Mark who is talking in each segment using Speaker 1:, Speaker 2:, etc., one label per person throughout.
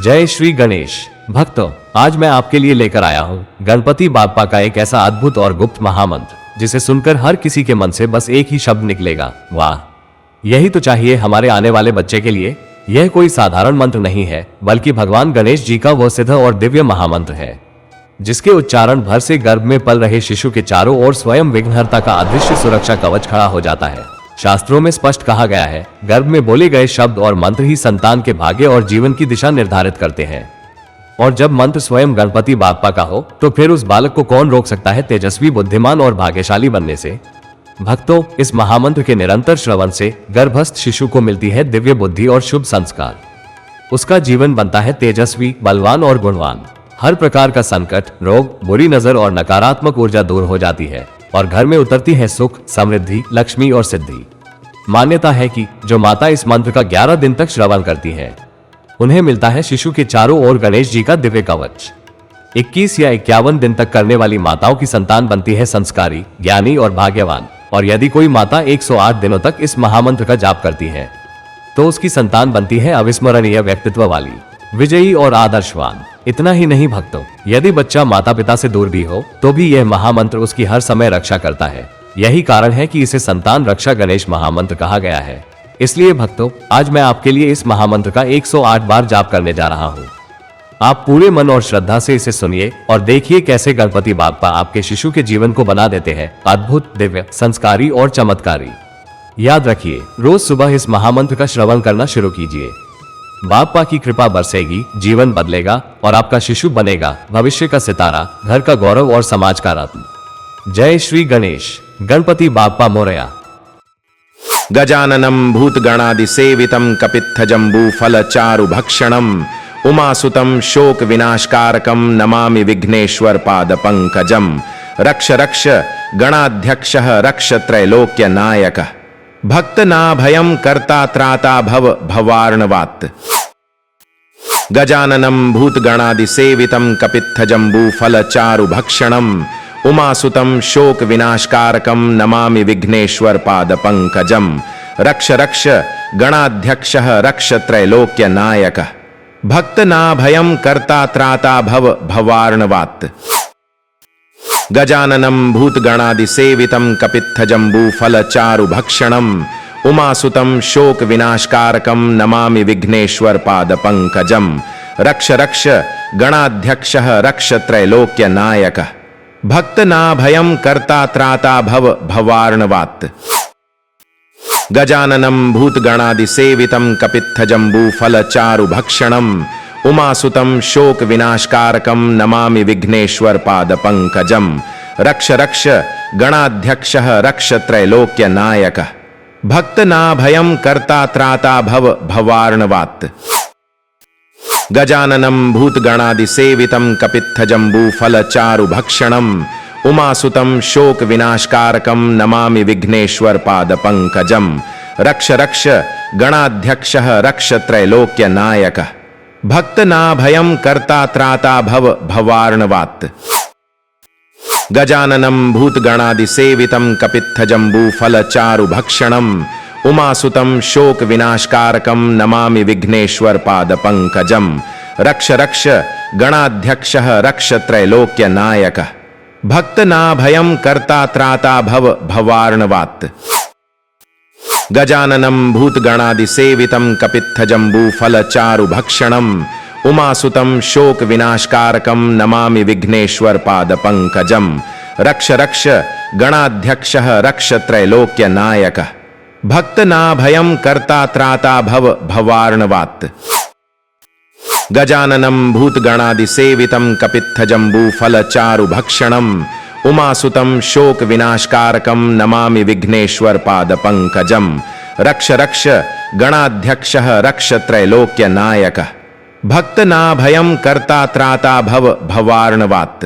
Speaker 1: जय श्री गणेश भक्तों, आज मैं आपके लिए लेकर आया हूँ गणपति बाप्पा का एक ऐसा अद्भुत और गुप्त महामंत्र जिसे सुनकर हर किसी के मन से बस एक ही शब्द निकलेगा, वाह। यही तो चाहिए हमारे आने वाले बच्चे के लिए। यह कोई साधारण मंत्र नहीं है, बल्कि भगवान गणेश जी का वो सिद्ध और दिव्य महामंत्र है जिसके उच्चारण भर से गर्भ में पल रहे शिशु के चारों ओर स्वयं विघ्नहर्ता का अदृश्य सुरक्षा कवच खड़ा हो जाता है। शास्त्रों में स्पष्ट कहा गया है, गर्भ में बोले गए शब्द और मंत्र ही संतान के भाग्य और जीवन की दिशा निर्धारित करते हैं। और जब मंत्र स्वयं गणपति बाप्पा का हो तो फिर उस बालक को कौन रोक सकता है तेजस्वी, बुद्धिमान और भाग्यशाली बनने से। भक्तों, इस महामंत्र के निरंतर श्रवण से गर्भस्थ शिशु को मिलती है दिव्य बुद्धि और शुभ संस्कार। उसका जीवन बनता है तेजस्वी, बलवान और गुणवान। हर प्रकार का संकट, रोग, बुरी नजर और नकारात्मक ऊर्जा दूर हो जाती है और घर में उतरती है सुख, समृद्धि, लक्ष्मी और सिद्धि। मान्यता है कि जो माता इस मंत्र का 11 दिन तक श्रवण करती है उन्हें मिलता है शिशु के चारों ओर गणेश जी का दिव्य कवच। 21 या 51 दिन तक करने वाली माताओं की संतान बनती है संस्कारी, ज्ञानी और भाग्यवान। और यदि कोई माता 108 दिनों तक इस महामंत्र का जाप करती है तो उसकी संतान बनती है अविस्मरणीय व्यक्तित्व वाली, विजयी और आदर्शवान। इतना ही नहीं भक्तों, यदि बच्चा माता पिता से दूर भी हो तो भी यह महामंत्र उसकी हर समय रक्षा करता है। यही कारण है कि इसे संतान रक्षा गणेश महामंत्र कहा गया है। इसलिए भक्तों, आज मैं आपके लिए इस महामंत्र का 108 बार जाप करने जा रहा हूँ। आप पूरे मन और श्रद्धा से इसे सुनिए और देखिए कैसे गणपति बाप्पा आपके शिशु के जीवन को बना देते हैं अद्भुत, दिव्य, संस्कारी और चमत्कारी। याद रखिए, रोज सुबह इस महामंत्र का श्रवण करना शुरू कीजिए। बाप्पा की कृपा बरसेगी, जीवन बदलेगा और आपका शिशु बनेगा भविष्य का सितारा, घर का गौरव और समाज का रत्न। जय श्री गणेश, गणपति बाप्पा मोरया।
Speaker 2: गजाननं भूतगणादिसेवितं कपित्थजम्बूफलचारुभक्षणम् उमासुतं शोकविनाशकारकं नमामि विघ्नेश्वरपादपङ्कजं। रक्ष रक्ष गणाध्यक्षः रक्ष त्रैलोक्यनायकः भक्तनाभयं कर्ता त्राता भव भवार्णवात्। गजाननं भूतगणादिसेवितं कपित्थजम्बूफलचारुभक्षणम् उमासुतं शोकविनाशकारकं नमामि विघ्नेश्वरपादपङ्कजं। रक्ष रक्ष गणाध्यक्षः रक्ष त्रैलोक्यनायकः भक्तनाभयं कर्ता त्राता भव भवार्णवात्। गजाननं भूतगणादिसेवितं कपित्थजम्बूफलचारुभक्षणम् उमासुतं शोकविनाशकारकं नमामि विघ्नेश्वरपादपङ्कजं। रक्ष रक्ष गणाध्यक्षः रक्ष त्रैलोक्यनायकः भक्तनाभयं कर्ता त्राता भव भवार्णवात्। गजाननं भूतगणादिसेवितं कपित्थजम्बूफलचारुभक्षणम् उमासुतं शोकविनाशकारकं नमामि विघ्नेश्वरपादपङ्कजं। रक्ष रक्ष गणाध्यक्षः रक्ष त्रैलोक्यनायकः भक्तनाभयं कर्ता त्राता भव भवार्णवात्। गजाननं भूतगणादिसेवितं कपित्थजम्बूफलचारुभक्षणम् उमासुतं शोकविनाशकारकं नमामि विघ्नेश्वरपादपङ्कजं। रक्ष रक्ष गणाध्यक्षः रक्ष त्रैलोक्यनायकः भक्तनाभयं कर्ता त्राता भव भवार्णवात्। गजाननं भूतगणादिसेवितं कपित्थजम्बूफलचारुभक्षणम् उमासुतं शोकविनाशकारकं नमामि विघ्नेश्वरपादपङ्कजं। रक्ष रक्ष गणाध्यक्षः रक्ष त्रैलोक्यनायकः भक्तनाभयं कर्ता त्राता भव भवार्णवात्। गजाननं भूतगणादिसेवितं कपित्थजम्बूफलचारुभक्षणम् उमासुतं शोकविनाशकारकं नमामि विघ्नेश्वरपादपङ्कजं। रक्ष रक्ष गणाध्यक्षः रक्ष त्रैलोक्यनायकः भक्तनाभयं कर्ता त्राता भव भवार्णवात्। गजाननं भूतगणादिसेवितं कपित्थजम्बूफलचारुभक्षणम् उमासुतं शोकविनाशकारकं नमामि विघ्नेश्वरपादपङ्कजं। रक्ष रक्ष गणाध्यक्षः रक्ष त्रैलोक्यनायकः भक्तनाभयं कर्ता त्राता भव भवार्णवात्।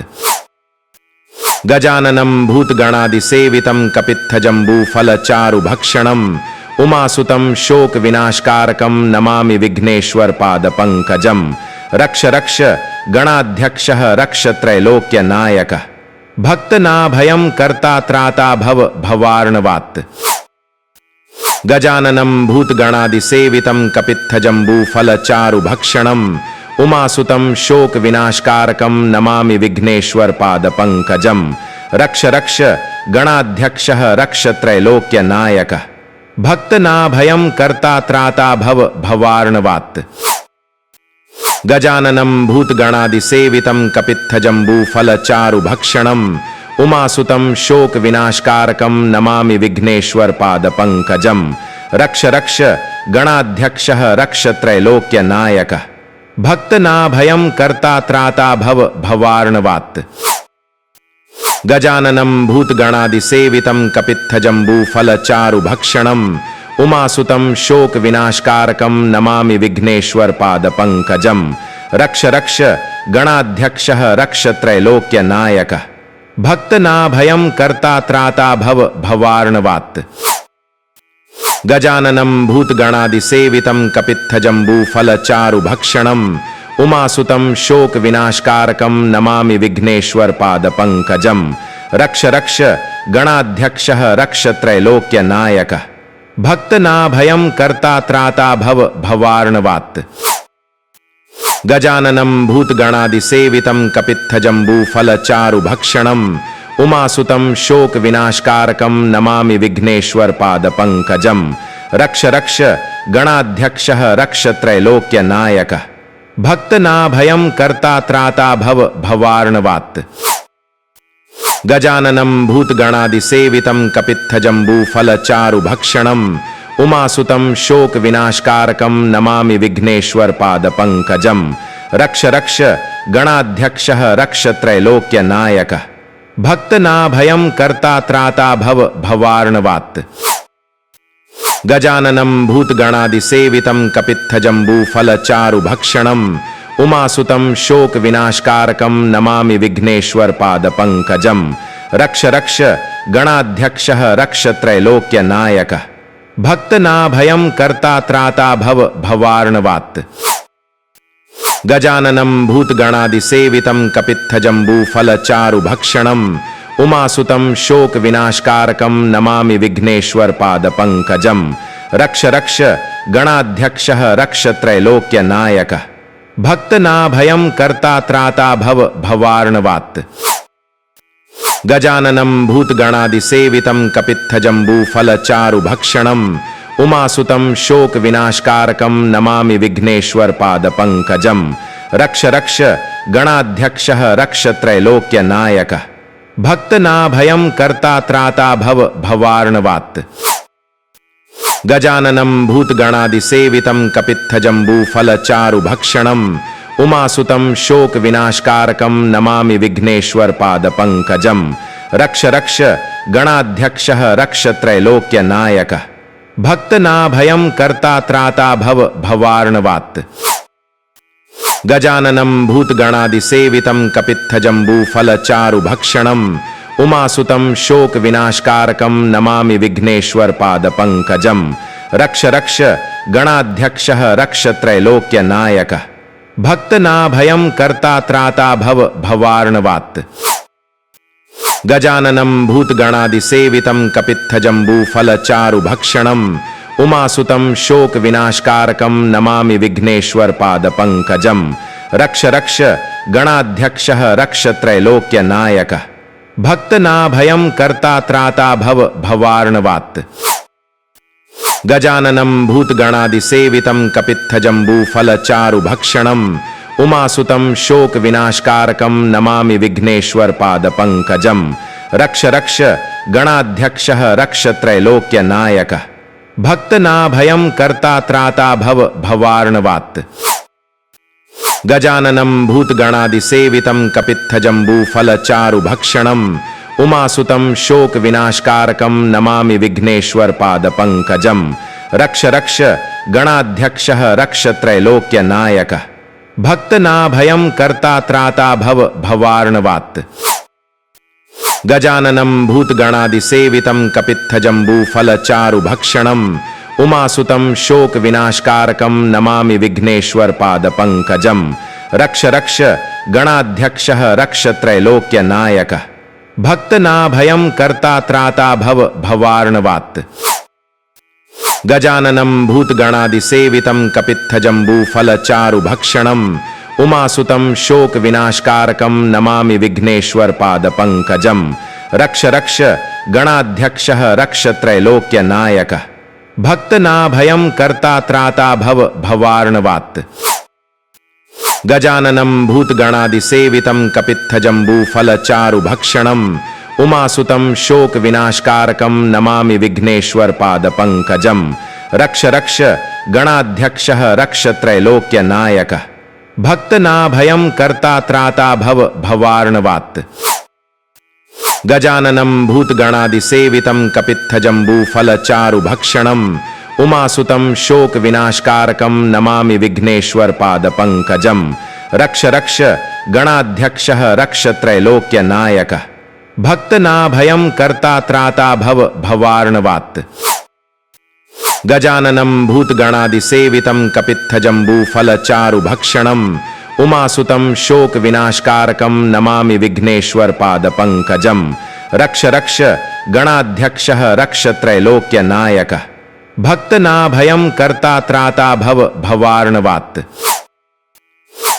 Speaker 2: गजाननं भूतगणादिसेवितं कपित्थजम्बूफलचारुभक्षणम् उमासुतं शोकविनाशकारकं नमामि विघ्नेश्वरपादपङ्कजं। रक्ष रक्ष गणाध्यक्षः रक्ष त्रैलोक्यनायकः भक्तनाभयं कर्ता त्राता भव भवार्णवात्। गजाननं भूतगणादिसेवितं कपित्थजम्बूफलचारुभक्षणम् उमासुतं शोक विनाशकारकं नमामि विघ्नेश्वर पाद पंकजम। रक्ष रक्ष गणाध्यक्षः रक्ष त्रैलोक्य नायकः। भक्त नाभयं कर्ता त्राता भव भवार्णवात्। गजाननं भूतगणादिसेवितं कपित्थजम्बूफलचारुभक्षणम् उमासुतं शोक विनाशकारकं नमामि विघ्नेश्वर पाद पंकजम। रक्ष रक्ष गणाध्यक्षः रक्ष त्रैलोक्य नायकः। भक्त नाभयं कर्ता त्राता भव भवार्णवात्। गजाननं भूतगणादिसेवितं कपित्थजम्बूफलचारुभक्षणम् उमासुतं शोक विनाशकारकं नमामि विघ्नेश्वर पाद पंकजम। रक्ष रक्ष गणाध्यक्षः रक्ष त्रैलोक्य नायकः। भक्त नाभयं कर्ता त्राता भव भवार्णवात्। गजाननं भूतगणादिसेवितं कपित्थजम्बूफलचारुभक्षणम् उमासुतं शोक विनाशकारकं नमामि विघ्नेश्वर पाद पंकजम। रक्ष रक्ष गणाध्यक्षः रक्ष त्रैलोक्य नायकः। भक्त नाभयं कर्ता त्राता भव भवार्णवात्। गजाननं भूतगणादिसेवितं कपित्थजम्बूफलचारुभक्षणम् उमासुतं शोक विनाशकारकं नमामि विघ्नेश्वर पाद पंकजम। रक्ष रक्ष गणाध्यक्षः रक्ष त्रैलोक्य नायकः। भक्त नाभयं कर्ता त्राता भव भवार्णवात्। गजाननं भूतगणादिसेवितं कपित्थजम्बूफलचारुभक्षणम् उमासुतं शोक विनाशकारकं नमामि विघ्नेश्वर पाद पंकजम। रक्ष रक्ष गणाध्यक्षः रक्ष त्रैलोक्य नायकः। भक्त नाभयं कर्ता त्राता भव भवार्णवात्। गजाननं भूतगणादिसेवितं कपित्थजम्बूफलचारुभक्षणम् उमासुतं शोक विनाशकारकं नमामि विघ्नेश्वर पाद पंकजम। रक्ष रक्ष गणाध्यक्षः रक्ष त्रैलोक्य नायकः। भक्त नाभयं कर्ता त्राता भव भवार्णवात्। गजाननं भूतगणादिसेवितं कपित्थजम्बूफलचारुभक्षणम् उमासुतं शोक विनाशकारकं नमामि विघ्नेश्वर पाद पंकजम। रक्ष रक्ष गणाध्यक्षः रक्ष त्रैलोक्य नायकः। भक्त नाभयं कर्ता त्राता भव भवार्णवात्। गजाननं भूतगणादिसेवितं कपित्थजम्बूफलचारुभक्षणम् उमासुतं शोक विनाशकारकं नमामि विघ्नेश्वर पाद पंकजम। रक्ष रक्ष गणाध्यक्षः रक्ष त्रैलोक्य नायकः। भक्त नाभयं कर्ता त्राता भव भवार्णवात्। गजाननं भूतगणादिसेवितं कपित्थजम्बूफलचारुभक्षणम् उमासुतं शोक विनाशकारकं नमामि विघ्नेश्वर पाद पंकजम। रक्ष रक्ष गणाध्यक्षः रक्ष त्रैलोक्य नायकः। भक्त नाभयं कर्ता त्राता भव भवार्णवात्। गजाननं भूतगणादिसेवितं कपित्थजम्बूफलचारुभक्षणम् उमासुतं शोक विनाशकारकं नमामि विघ्नेश्वर पाद पंकजम। रक्ष रक्ष गणाध्यक्षः रक्ष त्रैलोक्य नायकः। भक्त नाभयं कर्ता त्राता भव भवार्णवात्। गजाननं भूतगणादिसेवितं कपित्थजम्बूफलचारुभक्षणम् उमासुतं शोक विनाशकारकं नमामि विघ्नेश्वर पाद पंकजम। रक्ष रक्ष गणाध्यक्षः रक्ष त्रैलोक्य नायकः। भक्त नाभयं कर्ता त्राता भव भवार्णवात्। गजाननं भूतगणादिसेवितं कपित्थजम्बूफलचारुभक्षणम् उमासुतं शोक विनाशकारकं नमामि विघ्नेश्वर पाद पंकजम। रक्ष रक्ष गणाध्यक्षः रक्ष त्रैलोक्य नायकः। भक्त नाभयं कर्ता त्राता भव भवार्णवात्। गजाननं भूतगणादिसेवितं कपित्थजम्बूफलचारुभक्षणम् उमासुतं शोक विनाशकारकं नमामि विघ्नेश्वर पाद पंकजम। रक्ष रक्ष गणाध्यक्षः रक्ष त्रैलोक्य नायकः। भक्त नाभयं कर्ता त्राता भव भवार्णवात्। गजाननं भूतगणादिसेवितं कपित्थजम्बूफलचारुभक्षणम् उमासुतं शोक विनाशकारकं नमामि विघ्नेश्वर पाद पंकजम। रक्ष रक्ष गणाध्यक्षः रक्ष त्रैलोक्य नायकः। भक्त नाभयं कर्ता त्राता भव भवार्णवात्। गजाननं भूतगणादिसेवितं कपित्थजम्बूफलचारुभक्षणम् उमासुतं शोक विनाशकारकं नमामि विघ्नेश्वर पाद पंकजम। रक्ष रक्ष गणाध्यक्षः रक्ष त्रैलोक्य नायकः। भक्त नाभयं कर्ता त्राता भव भवार्णवात्। गजाननं भूतगणादिसेवितं कपित्थजम्बूफलचारुभक्षणम् उमासुतं शोक विनाशकारकं नमामि विघ्नेश्वर पाद पंकजम। रक्ष रक्ष गणाध्यक्षः रक्ष त्रैलोक्य नायकः। भक्त नाभयं कर्ता त्राता भव भवार्णवात्। गजाननं भूतगणादिसेवितं कपित्थजम्बूफलचारुभक्षणम् उमासुतं शोक विनाशकारकं नमामि विघ्नेश्वर पाद पंकजम। रक्ष रक्ष गणाध्यक्षः रक्ष त्रैलोक्य नायकः। भक्त नाभयं कर्ता त्राता भव भवार्णवात्। गजाननं भूतगणादिसेवितं कपित्थजम्बूफलचारुभक्षणम् उमासुतं शोक विनाशकारकं नमामि विघ्नेश्वर पाद पंकजम। रक्ष रक्ष गणाध्यक्षः रक्ष त्रैलोक्य नायकः। भक्त नाभयं कर्ता त्राता भव भवार्णवात्।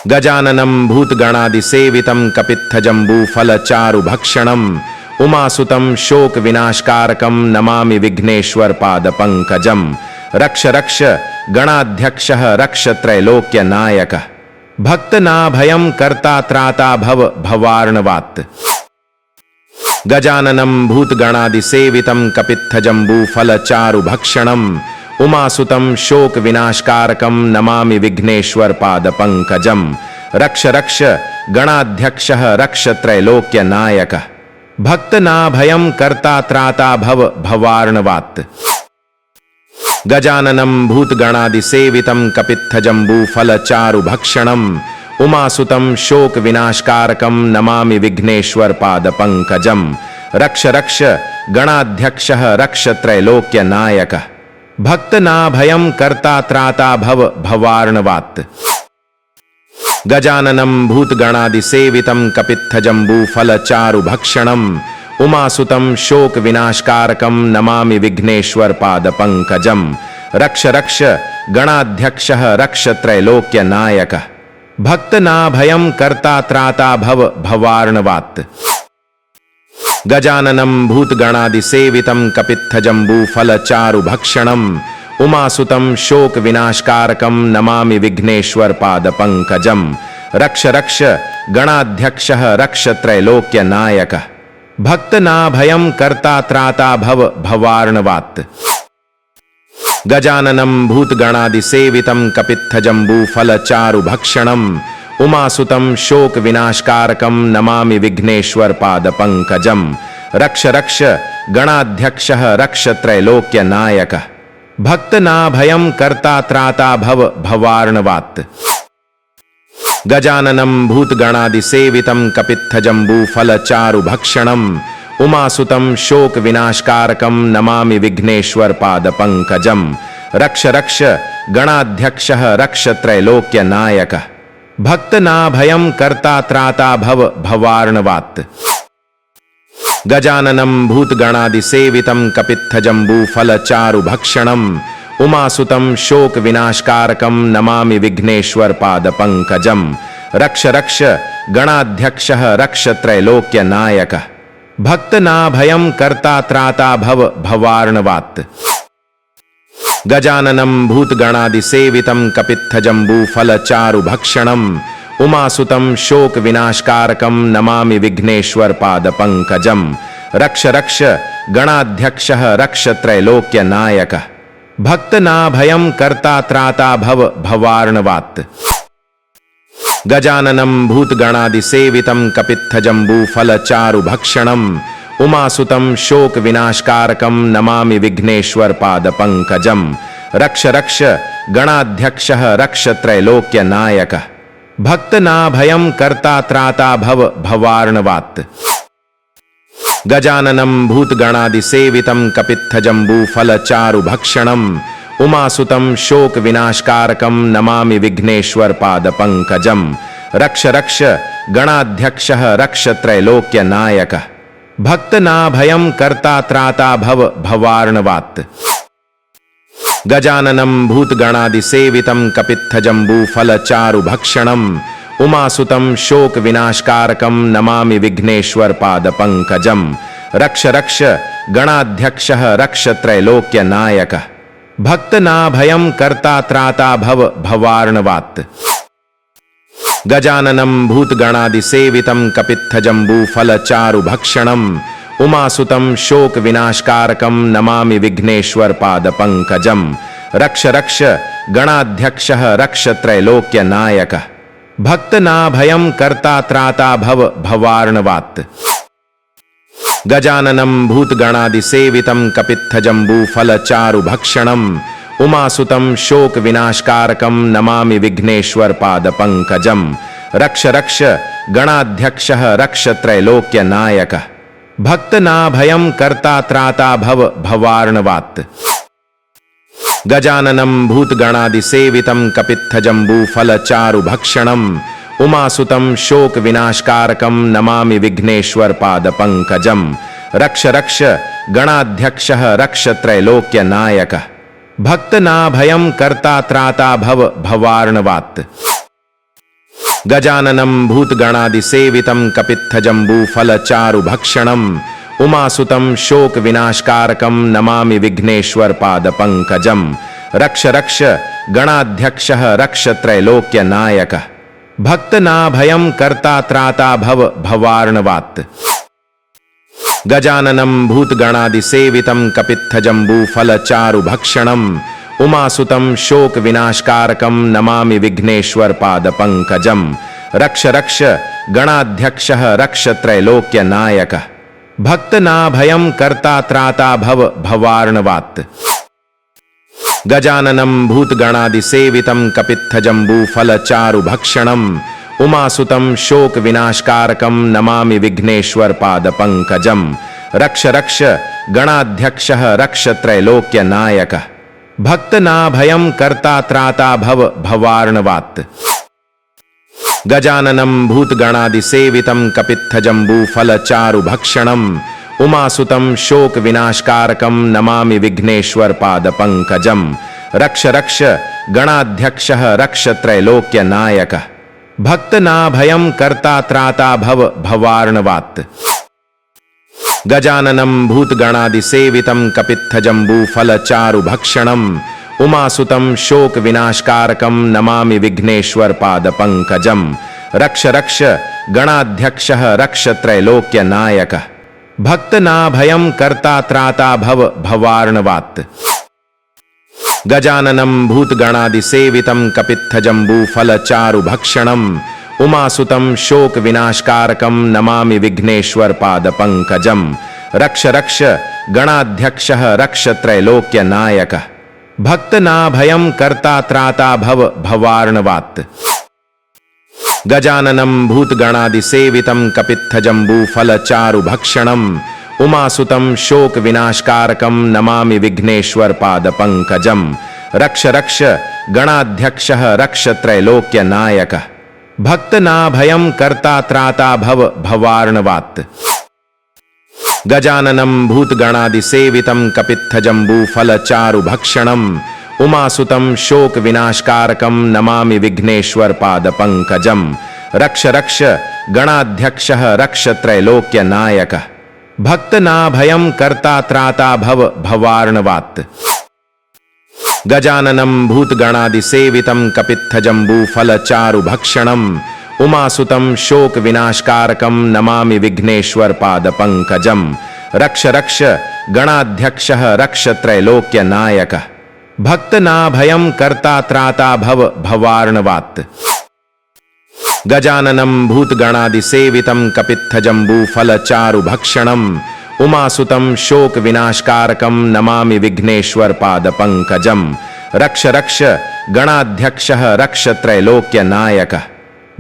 Speaker 2: गजाननं भूतगणादिसेवितं कपित्थजम्बूफलचारुभक्षणम् उमासुतं शोक विनाशकारकं नमामि विघ्नेश्वर पाद पंकजम। रक्ष रक्ष गणाध्यक्षः रक्ष त्रैलोक्य नायकः। भक्त नाभयं कर्ता त्राता भव भवार्णवात्। गजाननं भूतगणादिसेवितं कपित्थजम्बूफलचारुभक्षणम् उमासुतं शोक विनाशकारकं नमामि विघ्नेश्वर पाद पंकजम। रक्ष रक्ष गणाध्यक्षः रक्ष त्रैलोक्य नायकः। भक्त नाभयं कर्ता त्राता भव भवार्णवात्। गजाननं भूतगणादिसेवितं कपित्थजम्बूफलचारुभक्षणम् उमासुतं शोक विनाशकारकं नमामि विघ्नेश्वर पाद पंकजम। रक्ष रक्ष गणाध्यक्षः रक्ष त्रैलोक्य नायकः। भक्त नाभयं कर्ता त्राता भव भवार्णवात्। गजाननं भूतगणादिसेवितं कपित्थजम्बूफलचारुभक्षणम् उमासुतं शोक विनाशकारकं नमामि विघ्नेश्वर पाद पंकजम। रक्ष रक्ष गणाध्यक्षः रक्ष त्रैलोक्य नायकः। भक्त नाभयं कर्ता त्राता भव भवार्णवात्। गजाननं भूतगणादिसेवितं कपित्थजम्बूफलचारुभक्षणम् उमासुतं शोक विनाशकारकं नमामि विघ्नेश्वर पाद पंकजम। रक्ष रक्ष गणाध्यक्षः रक्ष त्रैलोक्य नायकः। भक्त नाभयं कर्ता त्राता भव भवार्णवात्। गजाननं भूतगणादिसेवितं कपित्थजम्बूफलचारुभक्षणम् उमासुतं शोक विनाशकारकं नमामि विघ्नेश्वर पाद पंकजम। रक्ष रक्ष गणाध्यक्षः रक्ष त्रैलोक्य नायकः। भक्त नाभयं कर्ता त्राता भव भवार्णवात्। गजाननं भूतगणादिसेवितं कपित्थजम्बूफलचारुभक्षणम् उमासुतं शोक विनाशकारकं नमामि विघ्नेश्वर पाद पंकजम। रक्ष रक्ष गणाध्यक्षः रक्ष त्रैलोक्य नायकः। भक्त नाभयं कर्ता त्राता भव भवार्णवात्। गजाननं भूतगणादिसेवितं कपित्थजम्बूफलचारुभक्षणम् उमासुतं शोक विनाशकारकं नमामि विघ्नेश्वर पाद पंकजम। रक्ष रक्ष गणाध्यक्षः रक्ष त्रैलोक्य नायकः। भक्त नाभयं कर्ता त्राता भव भवार्णवात्। गजाननं भूतगणादिसेवितं कपित्थजम्बूफलचारुभक्षणम् उमासुतं शोक विनाशकारकं नमामि विघ्नेश्वर पाद पंकजम। रक्ष रक्ष गणाध्यक्षः रक्ष त्रैलोक्य नायकः। भक्त नाभयं कर्ता त्राता भव भवार्णवात्। गजाननं भूतगणादिसेवितं कपित्थजम्बूफलचारुभक्षणम् उमासुतं शोक विनाशकारकं नमामि विघ्नेश्वर पाद पंकजम। रक्ष रक्ष गणाध्यक्षः रक्ष त्रैलोक्य नायकः। भक्त नाभयं कर्ता त्राता भव भवार्णवात्। गजाननं भूतगणादिसेवितं कपित्थजम्बूफलचारुभक्षणम् उमासुतं शोक विनाशकारकं नमामि विघ्नेश्वर पाद पंकजम। रक्ष रक्ष गणाध्यक्षः रक्ष त्रैलोक्य नायकः। भक्त नाभयं कर्ता त्राता भव भवार्णवात्। गजाननं भूतगणादिसेवितं कपित्थजम्बूफलचारुभक्षणम् उमासुतं शोक विनाशकारकं नमामि विघ्नेश्वर पाद पंकजम। रक्ष रक्ष गणाध्यक्षः रक्ष त्रैलोक्य नायकः। भक्त नाभयं कर्ता त्राता भव भवार्णवात्। गजाननं भूतगणादिसेवितं कपित्थजम्बूफलचारुभक्षणम् उमासुतं शोक विनाशकारकं नमामि विघ्नेश्वर पाद पंकजम। रक्ष रक्ष गणाध्यक्षः रक्ष त्रैलोक्य नायकः। भक्त नाभयं कर्ता त्राता भव भवार्णवात्। गजाननं भूतगणादिसेवितं कपित्थजम्बूफलचारुभक्षणम् उमासुतं शोक विनाशकारकं नमामि विघ्नेश्वर पाद पंकजम। रक्ष रक्ष गणाध्यक्षः रक्ष त्रैलोक्य नायकः। भक्त नाभयं कर्ता त्राता भव भवार्णवात्। गजाननं भूतगणादिसेवितं कपित्थजम्बूफलचारुभक्षणम् उमासुतं शोक विनाशकारकं नमामि विघ्नेश्वर पाद पंकजम। रक्ष रक्ष गणाध्यक्षः रक्ष त्रैलोक्य नायकः। भक्त नाभयं कर्ता त्राता भव भवार्णवात्। गजाननं भूतगणादिसेवितं कपित्थजम्बूफलचारुभक्षणम् उमासुतं शोक विनाशकारकं नमामि विघ्नेश्वर पाद पंकजम। रक्ष रक्ष गणाध्यक्षः रक्ष त्रैलोक्य नायकः। भक्त नाभयं कर्ता त्राता भव भवार्णवात्। गजाननं भूतगणादिसेवितं कपित्थजम्बूफलचारुभक्षणम् उमासुतं शोक विनाशकारकं नमामि विघ्नेश्वर पाद पंकजम। रक्ष रक्ष गणाध्यक्षः रक्ष त्रैलोक्य नायकः। भक्त नाभयं कर्ता त्राता भव भवार्णवात्। गजाननं भूतगणादिसेवितं कपित्थजम्बूफलचारुभक्षणम् उमासुतं शोक विनाशकारकं नमामि विघ्नेश्वर पाद पंकजम। रक्ष रक्ष गणाध्यक्षः रक्ष त्रैलोक्य नायकः। भक्त नाभयं कर्ता त्राता भव भवार्णवात्। गजाननं भूतगणादिसेवितं कपित्थजम्बूफलचारुभक्षणम् उमासुतं शोक विनाशकारकं नमामि विघ्नेश्वर पाद पंकजम। रक्ष रक्ष गणाध्यक्षः रक्ष त्रैलोक्य नायकः। भक्त नाभयं कर्ता त्राता भव भवार्णवात्। गजाननं भूतगणादिसेवितं कपित्थजम्बूफलचारुभक्षणम् उमासुतं शोक विनाशकारकं नमामि विघ्नेश्वर पाद पंकजम। रक्ष रक्ष गणाध्यक्षः रक्ष त्रैलोक्य नायकः। भक्त नाभयं कर्ता त्राता भव भवार्णवात्। गजाननं भूतगणादिसेवितं कपित्थजम्बूफलचारुभक्षणम् उमासुतं शोक विनाशकारकं नमामि विघ्नेश्वर पाद पंकजम। रक्ष रक्ष गणाध्यक्षः रक्ष त्रैलोक्य नायकः। भक्त नाभयं कर्ता त्राता भव भवार्णवात्। गजाननं भूतगणादिसेवितं कपित्थजम्बूफलचारुभक्षणम् उमासुतं शोक विनाशकारकं नमामि विघ्नेश्वर पाद पंकजम। रक्ष रक्ष गणाध्यक्षः रक्ष त्रैलोक्य नायकः। भक्त नाभयं कर्ता त्राता भव भवार्णवात्। गजाननं भूतगणादिसेवितं कपित्थजम्बूफलचारुभक्षणम् उमासुतं शोक विनाशकारकं नमामि विघ्नेश्वर पाद पंकजम। रक्ष रक्ष गणाध्यक्षः रक्ष त्रैलोक्य नायकः। भक्त नाभयं कर्ता त्राता भव भवार्णवात्। गजाननं भूतगणादिसेवितं कपित्थजम्बूफलचारुभक्षणम् उमासुतं शोक विनाशकारकं नमामि विघ्नेश्वर पाद पंकजम। रक्ष रक्ष गणाध्यक्षः रक्ष त्रैलोक्य नायकः। भक्त नाभयं कर्ता त्राता भव भवार्णवात्। गजाननं भूतगणादिसेवितं कपित्थजम्बूफलचारुभक्षणम् उमासुतं शोक विनाशकारकं नमामि विघ्नेश्वर पाद पंकजम। रक्ष रक्ष गणाध्यक्षः रक्ष त्रैलोक्य नायकः।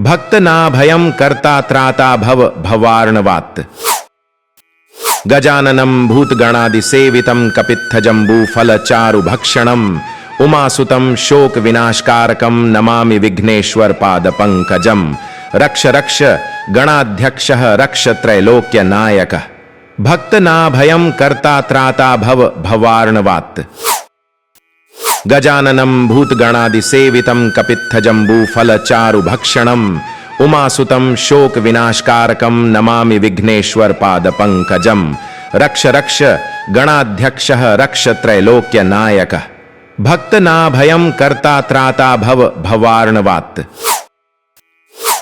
Speaker 2: भक्त नाभयं कर्ता त्राता भव भवार्णवात्। गजाननं भूतगणादिसेवितं कपित्थजम्बूफलचारुभक्षणम् उमासुतं शोक विनाशकारकं नमामि विघ्नेश्वर पाद पंकजम। रक्ष रक्ष गणाध्यक्षः रक्ष त्रैलोक्य नायकः। भक्त नाभयं कर्ता त्राता भव भवार्णवात्। गजाननं भूतगणादिसेवितं कपित्थजम्बूफलचारुभक्षणम् उमासुतं शोक विनाशकारकं नमामि विघ्नेश्वर पाद पंकजम। रक्ष रक्ष गणाध्यक्षः रक्ष त्रैलोक्य नायकः। भक्त नाभयं कर्ता त्राता भव भवार्णवात्।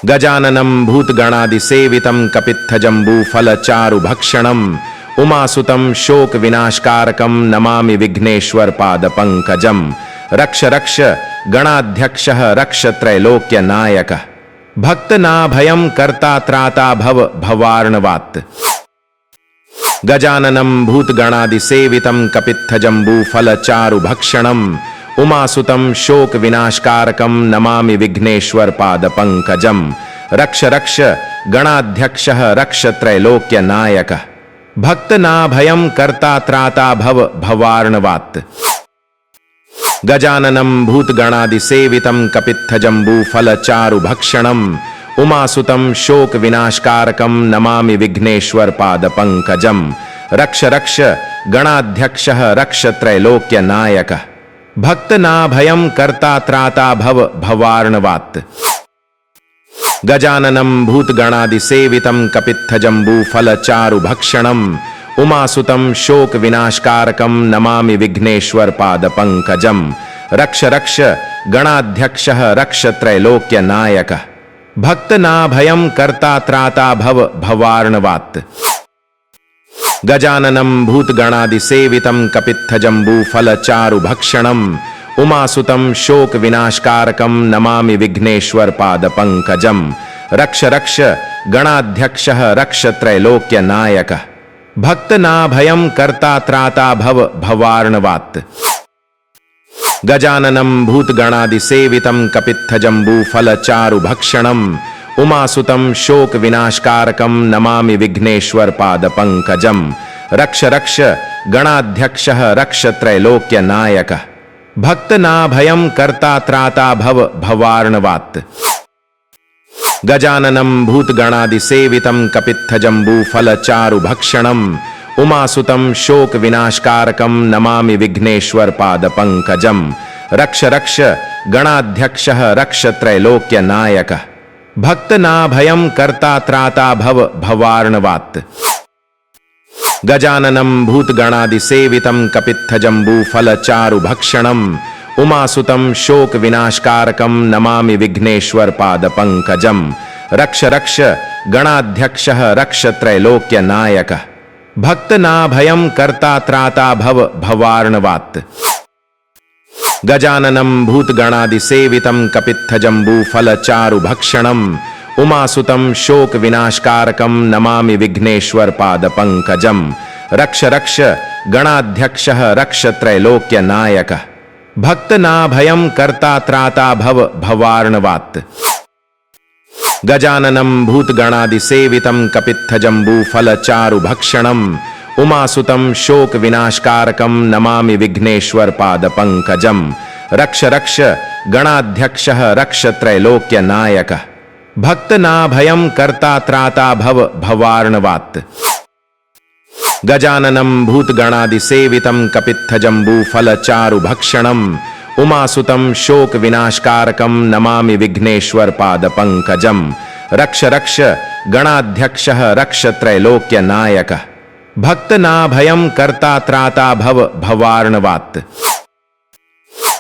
Speaker 2: गजाननं भूतगणादिसेवितं कपित्थजम्बूफलचारुभक्षणम् उमासुतं शोक विनाशकारकं नमामि विघ्नेश्वर पाद पंकजम। रक्ष रक्ष गणाध्यक्षः रक्ष त्रैलोक्य नायकः। भक्त नाभयं कर्ता त्राता भव भवार्णवात्। गजाननं भूतगणादिसेवितं कपित्थजम्बूफलचारुभक्षणम् उमासुतं शोक विनाशकारकं नमामि विघ्नेश्वर पाद पंकजम। रक्ष रक्ष गणाध्यक्षः रक्ष त्रैलोक्य नायकः। भक्त नाभयं कर्ता त्राता भव भवार्णवात्। गजाननं भूतगणादिसेवितं कपित्थजम्बूफलचारुभक्षणम् उमासुतं शोक विनाशकारकं नमामि विघ्नेश्वर पाद पंकजम। रक्ष रक्ष गणाध्यक्षः रक्ष त्रैलोक्य नायकः। भक्त नाभयं कर्ता त्राता भव भवार्णवात्। गजाननं भूतगणादिसेवितं कपित्थजम्बूफलचारुभक्षणम् उमासुतं शोक विनाशकारकं नमामि विघ्नेश्वर पाद पंकजम। रक्ष रक्ष गणाध्यक्षः रक्ष त्रैलोक्य नायकः। भक्त नाभयं कर्ता त्राता भव भवार्णवात्। गजाननं भूतगणादिसेवितं कपित्थजम्बूफलचारुभक्षणम् उमासुतं शोक विनाशकारकं नमामि विघ्नेश्वर पाद पंकजम। रक्ष रक्ष गणाध्यक्षः रक्ष त्रैलोक्य नायकः। भक्त नाभयं कर्ता त्राता भव भवार्णवात्। गजाननं भूतगणादिसेवितं कपित्थजम्बूफलचारुभक्षणम् उमासुतं शोक विनाशकारकं नमामि विघ्नेश्वर पाद पंकजम। रक्ष रक्ष गणाध्यक्षः रक्ष त्रैलोक्य नायकः। भक्त नाभयं कर्ता त्राता भव भवार्णवात्। गजाननं भूतगणादिसेवितं कपित्थजम्बूफलचारुभक्षणम् उमासुतं शोक विनाशकारकं नमामि विघ्नेश्वर पाद पंकजम। रक्ष रक्ष गणाध्यक्षः रक्ष त्रैलोक्य नायकः। भक्त नाभयं कर्ता त्राता भव भवार्णवात्। गजाननं भूतगणादिसेवितं कपित्थजम्बूफलचारुभक्षणम् उमासुतं शोक विनाशकारकं नमामि विघ्नेश्वर पाद पंकजम। रक्ष रक्ष गणाध्यक्षः रक्ष त्रैलोक्य नायकः। भक्त नाभयं कर्ता त्राता भव भवार्णवात्। गजाननं भूतगणादिसेवितं कपित्थजम्बूफलचारुभक्षणम् उमासुतं शोक विनाशकारकं नमामि विघ्नेश्वर पाद पंकजम। रक्ष रक्ष गणाध्यक्षः रक्ष त्रैलोक्य नायकः। भक्त नाभयं कर्ता त्राता भव भवार्णवात्। गजाननं भूतगणादिसेवितं कपित्थजम्बूफलचारुभक्षणम् उमासुतं शोक विनाशकारकं नमामि विघ्नेश्वर पाद पंकजम। रक्ष रक्ष गणाध्यक्षः रक्ष त्रैलोक्य नायकः। भक्त नाभयं कर्ता त्राता भव भवार्णवात्। गजाननं भूतगणादिसेवितं कपित्थजम्बूफलचारुभक्षणम् उमासुतं शोक विनाशकारकं नमामि विघ्नेश्वर पाद पंकजम। रक्ष रक्ष गणाध्यक्षः रक्ष त्रैलोक्य नायकः। भक्त नाभयं कर्ता त्राता भव भवार्णवात्।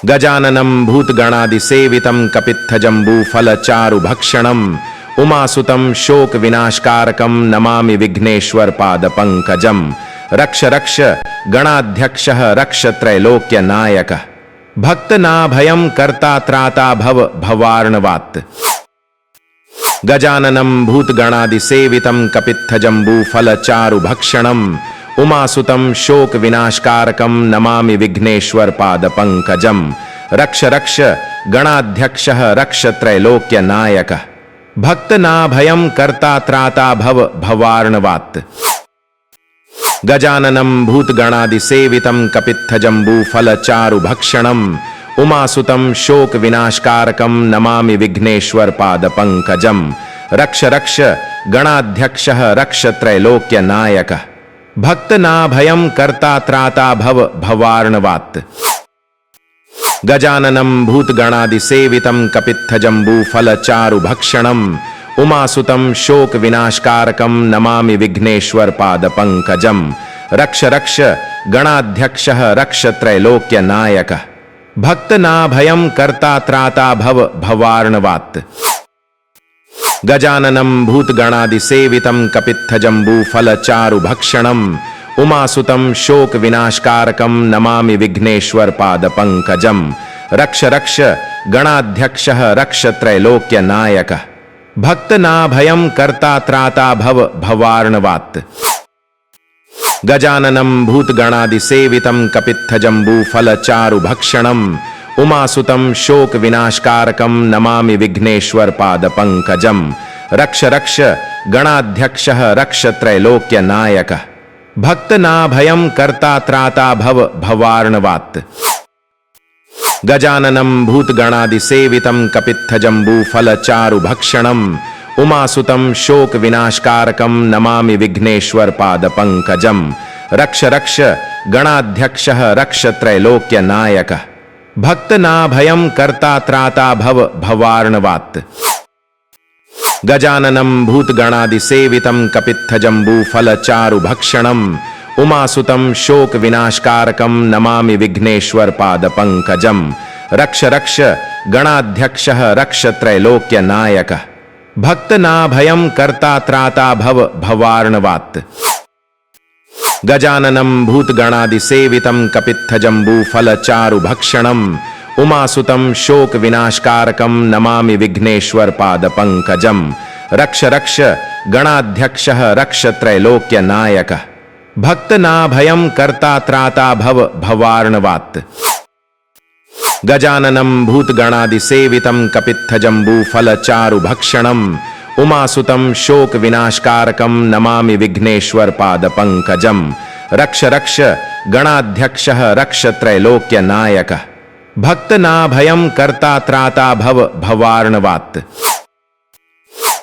Speaker 2: गजाननं भूतगणादिसेवितं कपित्थजम्बूफलचारुभक्षणम् उमासुतं शोक विनाशकारकं नमामि विघ्नेश्वर पाद पंकजम। रक्ष रक्ष गणाध्यक्षः रक्ष त्रैलोक्य नायकः। भक्त नाभयं कर्ता त्राता भव भवार्णवात्। गजाननं भूतगणादिसेवितं कपित्थजम्बूफलचारुभक्षणम् उमासुतं शोक विनाशकारकं नमामि विघ्नेश्वर पाद पंकजम। रक्ष रक्ष गणाध्यक्षः रक्ष त्रैलोक्य नायकः। भक्त नाभयं कर्ता त्राता भव भवार्णवात्। गजाननं भूतगणादिसेवितं कपित्थजम्बूफलचारुभक्षणम् उमासुतं शोक विनाशकारकं नमामि विघ्नेश्वर पाद पंकजम। रक्ष रक्ष गणाध्यक्षः रक्ष त्रैलोक्य नायकः। भक्त नाभयं कर्ता त्राता भव भवार्णवात्। गजाननं भूतगणादिसेवितं कपित्थजम्बूफलचारुभक्षणम् उमासुतं शोक विनाशकारकं नमामि विघ्नेश्वर पाद पंकजम। रक्ष रक्ष गणाध्यक्षः रक्ष त्रैलोक्य नायकः। भक्तनाभयं कर्ता त्राता भव भवार्णवात्। गजाननं भूतगणादिसेवितं कपित्थजम्बूफलचारुभक्षणम् उमासुतं शोक विनाशकारकं नमामि विघ्नेश्वर पाद पंकजम। रक्ष रक्ष गणाध्यक्षः रक्ष त्रैलोक्य नायकः। भक्तनाभयं कर्ता त्राता भव भवार्णवात्। गजाननं भूतगणादिसेवितं कपित्थजम्बूफलचारुभक्षणम् उमासुतं शोक विनाशकारकं नमामि विघ्नेश्वर पाद पंकजम। रक्ष रक्ष गणाध्यक्षः रक्ष त्रैलोक्य नायकः। भक्तनाभयं कर्ता त्राता भव भवार्णवात्। गजाननं भूतगणादिसेवितं कपित्थजम्बूफलचारुभक्षणम् उमासुतं शोक विनाशकारकं नमामि विघ्नेश्वर पाद पंकजम। रक्ष रक्ष गणाध्यक्षः रक्ष त्रैलोक्य नायकः। भक्तनाभयं कर्ता त्राता भव भवार्णवात्। गजाननं भूतगणादिसेवितं कपित्थजम्बूफलचारुभक्षणम् उमासुतं शोक विनाशकारकं नमामि विघ्नेश्वर पाद पंकजम। रक्ष रक्ष गणाध्यक्षः रक्ष त्रैलोक्य नायकः। भक्तनाभयं कर्ता त्राता भव भवार्णवात्। गजाननं भूतगणादिसेवितं कपित्थजम्बूफलचारुभक्षणम् उमासुतं शोक विनाशकारकं नमामि विघ्नेश्वर पाद पंकजम। रक्ष रक्ष गणाध्यक्षः रक्ष त्रैलोक्य नायकः। भक्तनाभयं कर्ता त्राता भव भवार्णवात्। गजाननं भूतगणादिसेवितं कपित्थजम्बूफलचारुभक्षणम् उमासुतं शोक विनाशकारकं नमामि विघ्नेश्वर पाद पंकजम। रक्ष रक्ष गणाध्यक्षः रक्ष त्रैलोक्य नायकः। भक्तनाभयं कर्ता त्राता भव भवार्णवात्।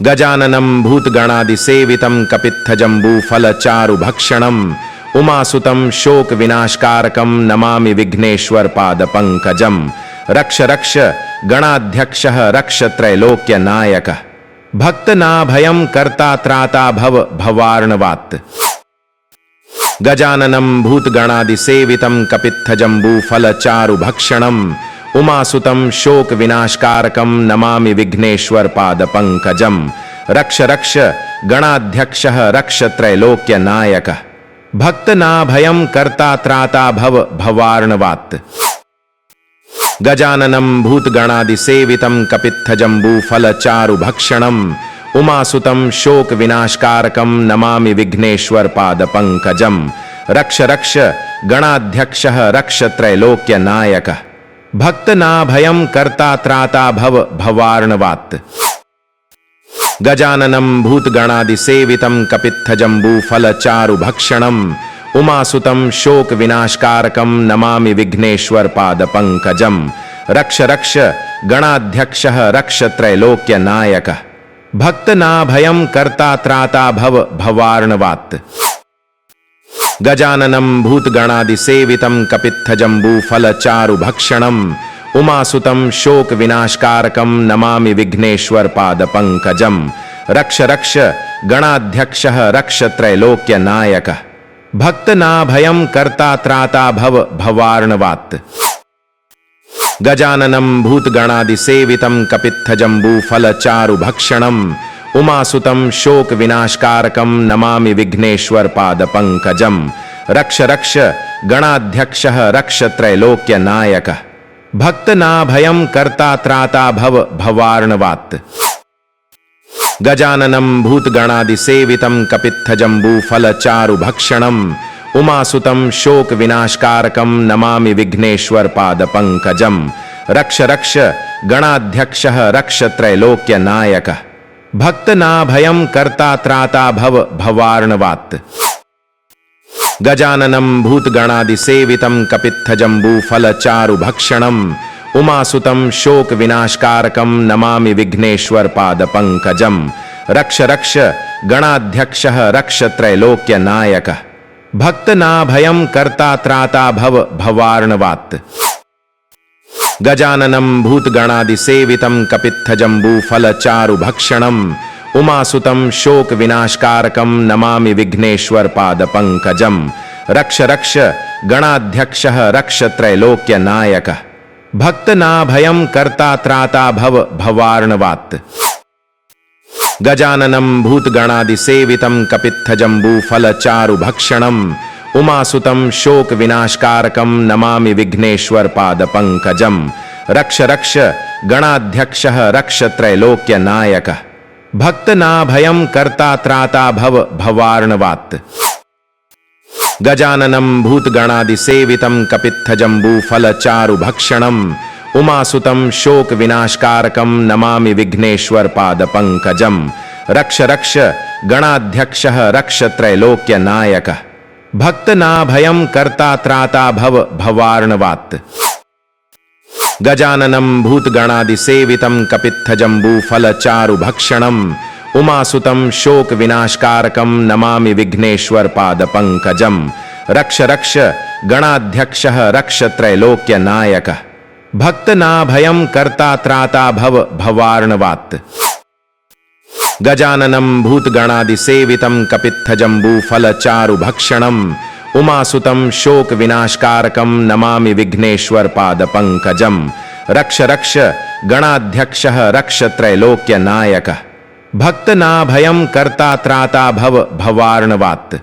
Speaker 2: गजाननं भूतगणादिसेवितं कपित्थजम्बूफलचारुभक्षणम् उमासुतं शोक विनाशकारकं नमामि विघ्नेश्वर पाद पंकजम। रक्ष रक्ष गणाध्यक्षः रक्ष त्रैलोक्य नायकः। भक्तनाभयं कर्ता त्राता भव भवार्णवात्। गजाननं भूतगणादिसेवितं कपित्थजम्बूफलचारुभक्षणम् उमासुतं शोक विनाशकारकं नमामि विघ्नेश्वर पाद पंकजम। रक्ष रक्ष गणाध्यक्षः रक्ष त्रैलोक्य नायकः। भक्तनाभयं कर्ता त्राता भव भवार्णवात्। गजाननं भूतगणादिसेवितं कपित्थजम्बूफलचारुभक्षणम् उमासुतं शोक विनाशकारकं नमामि विघ्नेश्वर पाद पंकजम। रक्ष रक्ष गणाध्यक्षः रक्ष त्रैलोक्य नायकः। भक्तनाभयं कर्ता त्राता भव भवार्णवात्। गजाननं भूतगणादिसेवितं कपित्थजम्बूफलचारुभक्षणम् उमासुतं शोक विनाशकारकं नमामि विघ्नेश्वर पाद पंकजम। रक्ष रक्ष गणाध्यक्षः रक्ष त्रैलोक्य नायकः। भक्तनाभयं कर्ता त्राता भव भवार्णवात्। गजाननं भूतगणादिसेवितं कपित्थजम्बूफलचारुभक्षणम् उमासुतं शोक विनाशकारकं नमामि विघ्नेश्वर पाद पंकजम। रक्ष रक्ष गणाध्यक्षः रक्ष त्रैलोक्य नायकः। भक्तनाभयं कर्ता त्राता भव भवार्णवात्। गजाननं भूतगणादिसेवितं कपित्थजम्बूफलचारुभक्षणम् उमासुतं शोक विनाशकारकं नमामि विघ्नेश्वर पाद पंकजम। रक्ष रक्ष गणाध्यक्षः रक्ष त्रैलोक्य नायकः। भक्तनाभयं कर्ता त्राता भव भवार्णवात्। गजाननं भूतगणादिसेवितं कपित्थजम्बूफलचारुभक्षणम् उमासुतं शोक विनाशकारकं नमामि विघ्नेश्वर पाद पंकजम। रक्ष रक्ष गणाध्यक्षः रक्ष त्रैलोक्य नायकः। भक्तनाभयं कर्ता त्राता भव भवार्णवात्। गजाननं भूतगणादिसेवितं कपित्थजम्बूफलचारुभक्षणम् उमासुतं शोक विनाशकारकं नमामि विघ्नेश्वर पाद पंकजम। रक्ष रक्ष गणाध्यक्षः रक्ष त्रैलोक्य नायकः। भक्तनाभयं कर्ता त्राता भव भवार्णवात्। गजाननं भूतगणादिसेवितं कपित्थजम्बूफलचारुभक्षणम् उमासुतं शोक विनाशकारकं नमामि विघ्नेश्वर पाद पंकजम। रक्ष रक्ष गणाध्यक्षः रक्ष त्रैलोक्य नायकः। भक्त नाभयं कर्ता त्राता भव भवार्णवात्। गजाननं भूतगणादिसेवितं कपित्थजम्बूफलचारुभक्षणम् उमासुतं शोक विनाशकारकं नमामि विघ्नेश्वर पाद पंकजम। रक्ष रक्ष गणाध्यक्षः रक्ष त्रैलोक्य नायकः। भक्त नाभयं कर्ता त्राता भव भवार्णवात्। गजाननं भूतगणादिसेवितं कपित्थजम्बूफलचारुभक्षणम् उमासुतं शोक विनाशकारकं नमामि विघ्नेश्वर पाद पंकजम। रक्ष रक्ष गणाध्यक्षः रक्ष त्रैलोक्य नायकः। भक्त नाभयं कर्ता त्राता भव भवार्णवात्। गजाननं भूतगणादिसेवितं कपित्थजम्बूफलचारुभक्षणम् उमासुतं शोक विनाशकारकं नमामि विघ्नेश्वर पाद पंकजम। रक्ष रक्ष गणाध्यक्षः रक्ष त्रैलोक्य नायकः। भक्त नाभयं कर्ता त्राता भव भवार्णवात्। गजाननं भूतगणादिसेवितं कपित्थजम्बूफलचारुभक्षणम् उमासुतं शोक विनाशकारकं नमामि विघ्नेश्वर पाद पंकजम। रक्ष रक्ष गणाध्यक्षः रक्ष त्रैलोक्य नायकः। भक्त नाभयं कर्ता त्राता भव भवार्णवात्।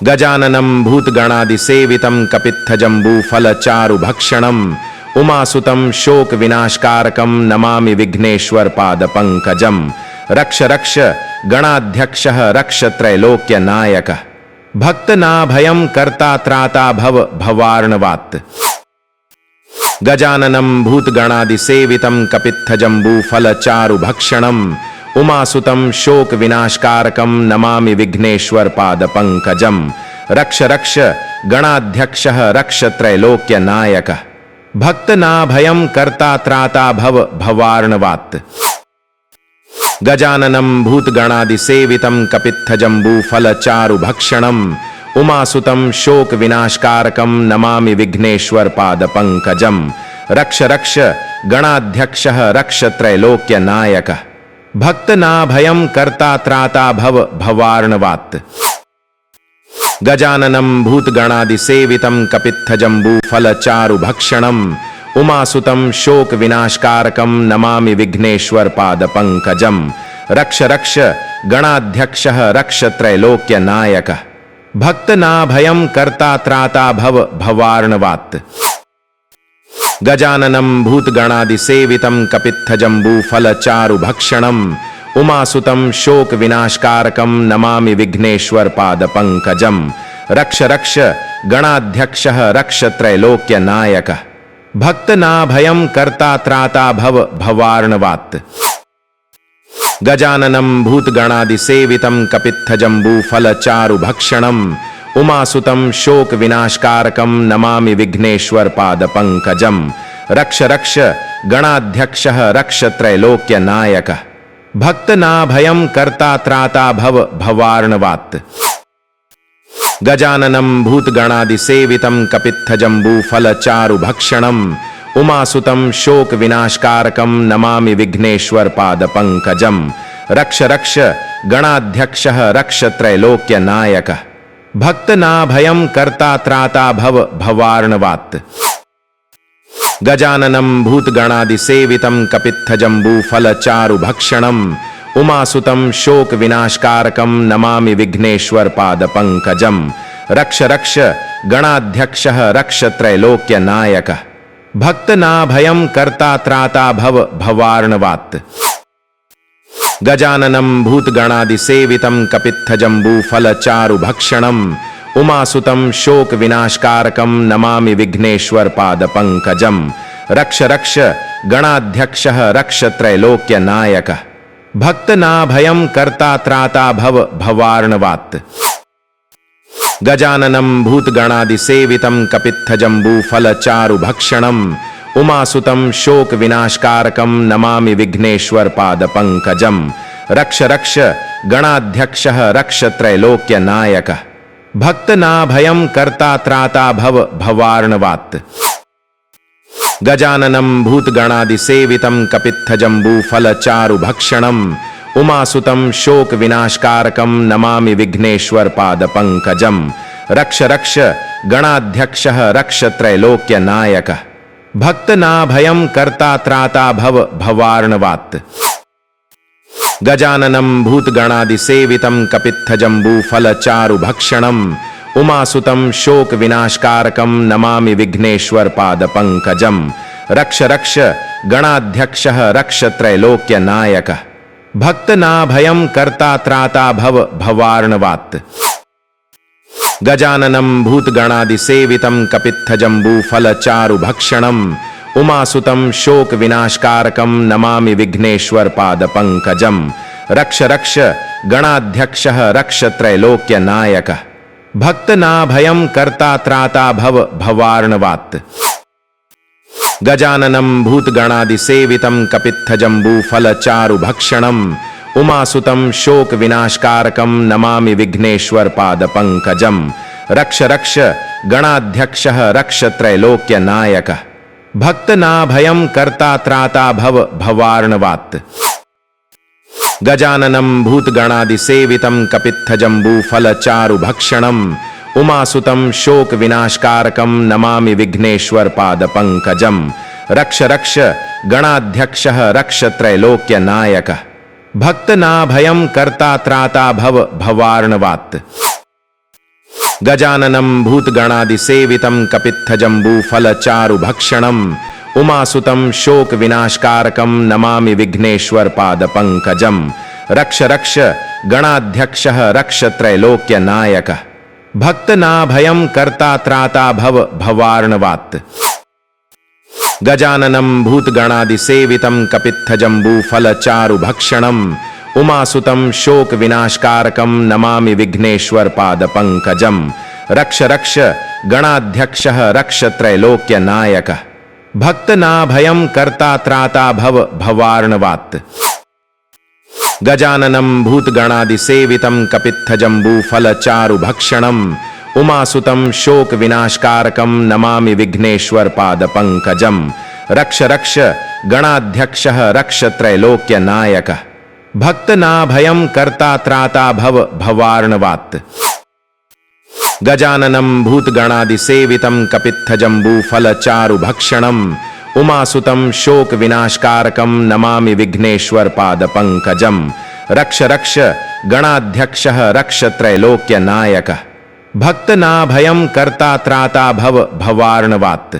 Speaker 2: गजाननं भूतगणादिसेवितं कपित्थजम्बूफलचारुभक्षणम् उमासुतं शोक विनाशकारकं नमामि विघ्नेश्वर पाद पंकजम। रक्ष रक्ष गणाध्यक्षः रक्ष त्रैलोक्य नायकः। भक्त नाभयं कर्ता त्राता भव भवार्णवात्। गजाननं भूतगणादिसेवितं कपित्थजम्बूफलचारुभक्षणम् उमासुतं शोक विनाशकारकं नमामि विघ्नेश्वर पाद पंकजम। रक्ष रक्ष गणाध्यक्षः रक्ष त्रैलोक्य नायकः। भक्त नाभयं कर्ता त्राता भव भवार्णवात्। गजाननं भूतगणादिसेवितं कपित्थजम्बूफलचारुभक्षणम् उमासुतं शोक विनाशकारकं नमामि विघ्नेश्वर पाद पंकजम। रक्ष रक्ष गणाध्यक्षः रक्ष त्रैलोक्य नायकः। भक्त नाभयं कर्ता त्राता भव भवार्णवात्। गजाननं भूतगणादिसेवितं कपित्थजम्बूफलचारुभक्षणम् उमासुतं शोक विनाशकारकं नमामि विघ्नेश्वर पाद पंकजम। रक्ष रक्ष गणाध्यक्षः रक्ष त्रैलोक्य नायकः। भक्त नाभयं कर्ता त्राता भव भवार्णवात्। गजाननं भूतगणादिसेवितं कपित्थजम्बूफलचारुभक्षणम् उमासुतं शोक विनाशकारकं नमामि विघ्नेश्वर पाद पंकजम। रक्ष रक्ष गणाध्यक्षः रक्ष त्रैलोक्य नायकः। भक्त नाभयं कर्ता त्राता भव भवार्णवात्। गजाननं भूतगणादिसेवितं कपित्थजम्बूफलचारुभक्षणम् उमासुतं शोक विनाशकारकं नमामि विघ्नेश्वर पाद पंकजम। रक्ष रक्ष गणाध्यक्षः रक्ष त्रैलोक्य नायकः। भक्त नाभयं कर्ता त्राता भव भवार्णवात्। गजाननं भूतगणादिसेवितं कपित्थजम्बूफलचारुभक्षणम् उमासुतं शोक विनाशकारकं नमामि विघ्नेश्वर पाद पंकजम। रक्ष रक्ष गणाध्यक्षः रक्ष त्रैलोक्य नायकः। भक्त नाभयं कर्ता त्राता भव भवार्णवात्। गजाननं भूतगणादिसेवितं कपित्थजम्बूफलचारुभक्षणम् उमासुतं शोक विनाशकारकं नमामि विघ्नेश्वर पाद पंकजम। रक्ष रक्ष गणाध्यक्षः रक्ष त्रैलोक्य नायकः। भक्त नाभयं कर्ता त्राता भव भवार्णवात्। गजाननं भूतगणादिसेवितं कपित्थजम्बूफलचारुभक्षणम् उमासुतं शोक विनाशकारकं नमामि विघ्नेश्वर पाद पंकजम। रक्ष रक्ष गणाध्यक्षः रक्ष त्रैलोक्य नायकः। भक्त नाभयं कर्ता त्राता भव भवार्णवात्। गजाननं भूतगणादिसेवितं कपित्थजम्बूफलचारुभक्षणम् उमासुतं शोक विनाशकारकं नमामि विघ्नेश्वर पाद पंकजम। रक्ष रक्ष गणाध्यक्षः रक्ष त्रैलोक्य नायकः। भक्त नाभयं कर्ता त्राता भव भवार्णवात्। गजाननं भूतगणादिसेवितं कपित्थजम्बूफलचारुभक्षणम् उमासुतं शोक विनाशकारकं नमामि विघ्नेश्वर पाद पंकजम। रक्ष रक्ष गणाध्यक्षः रक्ष त्रैलोक्य नायकः। भक्त नाभयं कर्ता त्राता भव भवार्णवात्। गजाननं भूतगणादिसेवितं कपित्थजम्बूफलचारुभक्षणम् उमासुतं शोक विनाशकारकं नमामि विघ्नेश्वर पाद पंकजम। रक्ष रक्ष गणाध्यक्षः रक्ष त्रैलोक्य नायकः। भक्त नाभयं कर्ता त्राता भव भवार्णवात्। गजाननं भूतगणादिसेवितं कपित्थजम्बूफलचारुभक्षणम् उमासुतं शोक विनाशकारकं नमामि विघ्नेश्वर पाद पंकजम। रक्ष रक्ष गणाध्यक्षः रक्ष त्रैलोक्य नायकः। भक्त नाभयं कर्ता त्राता भव भवार्णवात्। गजाननं भूतगणादिसेवितं कपित्थजम्बूफलचारुभक्षणम् उमासुतं शोक विनाशकारकं नमामि विघ्नेश्वर पाद पंकजम। रक्ष रक्ष गणाध्यक्षः रक्ष त्रैलोक्य नायकः। भक्त नाभयं कर्ता त्राता भव भवार्णवात्। गजाननं भूतगणादिसेवितं कपित्थजम्बूफलचारुभक्षणम् उमासुतं शोक विनाशकारकं नमामि विघ्नेश्वर पाद पंकजम। रक्ष रक्ष गणाध्यक्षः रक्ष त्रैलोक्य नायकः। भक्त नाभयं कर्ता त्राता भव भवार्णवात्। गजाननं भूतगणादिसेवितं कपित्थजम्बूफलचारुभक्षणम् उमासुतं शोक विनाशकारकं नमामि विघ्नेश्वर पाद पंकजम। रक्ष रक्ष गणाध्यक्षः रक्ष त्रैलोक्य नायकः। भक्त नाभयं कर्ता त्राता भव भवार्णवात्। गजाननं भूतगणादिसेवितं कपित्थजम्बूफलचारुभक्षणम् उमासुतं शोक विनाशकारकं नमामि विघ्नेश्वर पाद पंकजम। रक्ष रक्ष गणाध्यक्षः रक्ष त्रैलोक्य नायकः। भक्त नाभयं कर्ता त्राता भव भवार्णवात्। गजाननं भूतगणादिसेवितं कपित्थजम्बूफलचारुभक्षणम् उमासुतं शोक विनाशकारकं नमामि विघ्नेश्वर पाद पंकजम। रक्ष रक्ष गणाध्यक्षः रक्ष त्रैलोक्य नायकः। भक्त नाभयं कर्ता त्राता भव भवार्णवात्। गजाननं भूतगणादिसेवितं कपित्थजम्बूफलचारुभक्षणम् उमासुतं शोक विनाशकारकं नमामि विघ्नेश्वर पाद पंकजम। रक्ष रक्ष गणाध्यक्षः रक्ष त्रैलोक्य नायकः। भक्त नाभयं कर्ता त्राता भव भवार्णवात्।